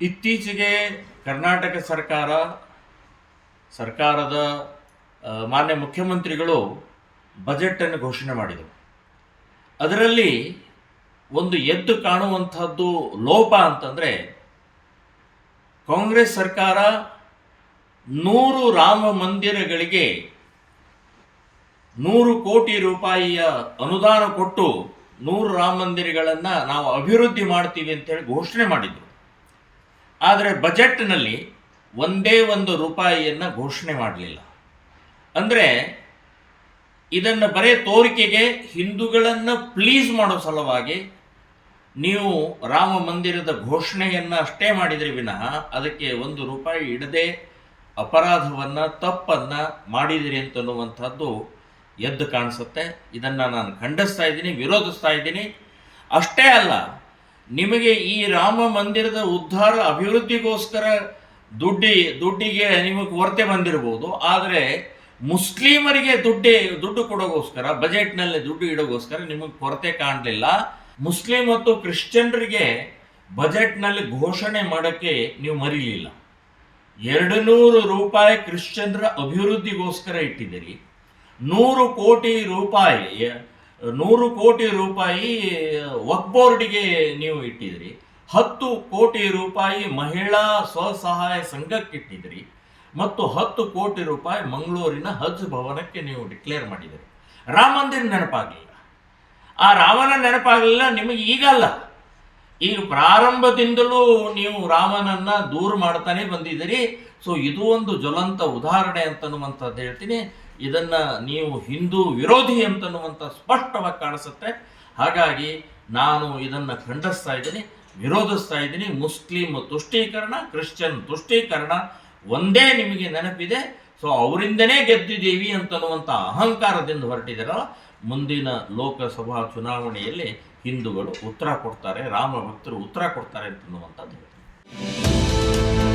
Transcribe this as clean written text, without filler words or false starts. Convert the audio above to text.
ಇತ್ತೀಚೆಗೆ ಕರ್ನಾಟಕ ಸರ್ಕಾರದ ಮಾನ್ಯ ಮುಖ್ಯಮಂತ್ರಿಗಳು ಬಜೆಟನ್ನು ಘೋಷಣೆ ಮಾಡಿದರು. ಅದರಲ್ಲಿ ಒಂದು ಎದ್ದು ಕಾಣುವಂಥದ್ದು ಲೋಪ ಅಂತಂದರೆ, ಕಾಂಗ್ರೆಸ್ ಸರ್ಕಾರ 100 ರಾಮ ಮಂದಿರಗಳಿಗೆ 100 ಕೋಟಿ ರೂಪಾಯಿಯ ಅನುದಾನ ಕೊಟ್ಟು 100 ರಾಮ ಮಂದಿರಗಳನ್ನು ನಾವು ಅಭಿವೃದ್ಧಿ ಮಾಡ್ತೀವಿ ಅಂತೇಳಿ ಘೋಷಣೆ ಮಾಡಿದರು. ಆದರೆ ಬಜೆಟ್ನಲ್ಲಿ ಒಂದೇ ಒಂದು ರೂಪಾಯಿಯನ್ನು ಘೋಷಣೆ ಮಾಡಲಿಲ್ಲ. ಅಂದರೆ ಇದನ್ನು ಬರೀ ತೋರಿಕೆಗೆ, ಹಿಂದೂಗಳನ್ನು ಪ್ಲೀಸ್ ಮಾಡೋ ಸಲುವಾಗಿ ನೀವು ರಾಮ ಮಂದಿರದ ಘೋಷಣೆಯನ್ನು ಅಷ್ಟೇ ಮಾಡಿದರೆ ವಿನಃ ಅದಕ್ಕೆ 1 ರೂಪಾಯಿ ಇಡದೆ ಅಪರಾಧವನ್ನು, ತಪ್ಪನ್ನು ಮಾಡಿದಿರಿ ಅಂತನ್ನುವಂಥದ್ದು ಎದ್ದು ಕಾಣಿಸುತ್ತೆ. ಇದನ್ನು ನಾನು ಖಂಡಿಸ್ತಾ ಇದ್ದೀನಿ, ವಿರೋಧಿಸ್ತಾ ಇದ್ದೀನಿ. ಅಷ್ಟೇ ಅಲ್ಲ, ನಿಮಗೆ ಈ ರಾಮ ಮಂದಿರದ ಉದ್ಧಾರ ಅಭಿವೃದ್ಧಿಗೋಸ್ಕರ ದುಡ್ಡಿಗೆ ನಿಮಗೆ ಕೊರತೆ ಬಂದಿರಬಹುದು. ಆದರೆ ಮುಸ್ಲಿಮರಿಗೆ ದುಡ್ಡು ಕೊಡೋಗೋಸ್ಕರ, ಬಜೆಟ್ನಲ್ಲಿ ದುಡ್ಡು ಇಡೋಗೋಸ್ಕರ ನಿಮಗೆ ಕೊರತೆ ಕಾಣಲಿಲ್ಲ. ಮುಸ್ಲಿಂ ಮತ್ತು ಕ್ರಿಶ್ಚಿಯನ್ರಿಗೆ ಬಜೆಟ್ನಲ್ಲಿ ಘೋಷಣೆ ಮಾಡೋಕ್ಕೆ ನೀವು ಮರೀಲಿಲ್ಲ. 200 ರೂಪಾಯಿ ಕ್ರಿಶ್ಚಿಯನ್ರ ಅಭಿವೃದ್ಧಿಗೋಸ್ಕರ ಇಟ್ಟಿದ್ದೀರಿ. 100 ಕೋಟಿ ರೂಪಾಯಿ ವಕ್ಫ್ ಬೋರ್ಡಿಗೆ ನೀವು ಇಟ್ಟಿದ್ದೀರಿ. 10 ಕೋಟಿ ರೂಪಾಯಿ ಮಹಿಳಾ ಸ್ವಸಹಾಯ ಸಂಘಕ್ಕೆ ಇಟ್ಟಿದ್ದೀರಿ. ಮತ್ತು 10 ಕೋಟಿ ರೂಪಾಯಿ ಮಂಗಳೂರಿನ ಹಜ್ ಭವನಕ್ಕೆ ನೀವು ಡಿಕ್ಲೇರ್ ಮಾಡಿದ್ದೀರಿ. ರಾಮ ಮಂದಿರ ನೆನಪಾಗಲಿಲ್ಲ. ಆ ರಾಮನ ನೆನಪಾಗಲಿಲ್ಲ ನಿಮಗೆ ಈಗಲ್ಲ, ಈಗ ಪ್ರಾರಂಭದಿಂದಲೂ ನೀವು ರಾಮನನ್ನು ದೂರ ಮಾಡ್ತಾನೆ ಬಂದಿದ್ದೀರಿ. ಸೊ ಇದು ಒಂದು ಜ್ವಲಂತ ಉದಾಹರಣೆ ಅಂತನ್ನುವಂಥದ್ದು ಹೇಳ್ತೀನಿ. ಇದನ್ನು ನೀವು ಹಿಂದೂ ವಿರೋಧಿ ಅಂತನ್ನುವಂಥ ಸ್ಪಷ್ಟವಾಗಿ ಕಾಣಿಸುತ್ತೆ. ಹಾಗಾಗಿ ನಾನು ಇದನ್ನು ಖಂಡಿಸ್ತಾ ಇದ್ದೀನಿ, ವಿರೋಧಿಸ್ತಾ ಇದ್ದೀನಿ. ಮುಸ್ಲಿಂ ತುಷ್ಟೀಕರಣ, ಕ್ರಿಶ್ಚಿಯನ್ ತುಷ್ಟೀಕರಣ ಒಂದೇ ನಿಮಗೆ ನೆನಪಿದೆ. ಸೊ ಅವರಿಂದನೇ ಗೆದ್ದಿದ್ದೀವಿ ಅಂತನ್ನುವಂಥ ಅಹಂಕಾರದಿಂದ ಹೊರಟಿದ್ದಾರಲ್ಲ, ಮುಂದಿನ ಲೋಕಸಭಾ ಚುನಾವಣೆಯಲ್ಲಿ ಹಿಂದೂಗಳು ಉತ್ತರ ಕೊಡ್ತಾರೆ, ರಾಮ ಭಕ್ತರು ಉತ್ತರ ಕೊಡ್ತಾರೆ ಅಂತನ್ನುವಂಥದ್ದು ಹೇಳ್ತೀನಿ.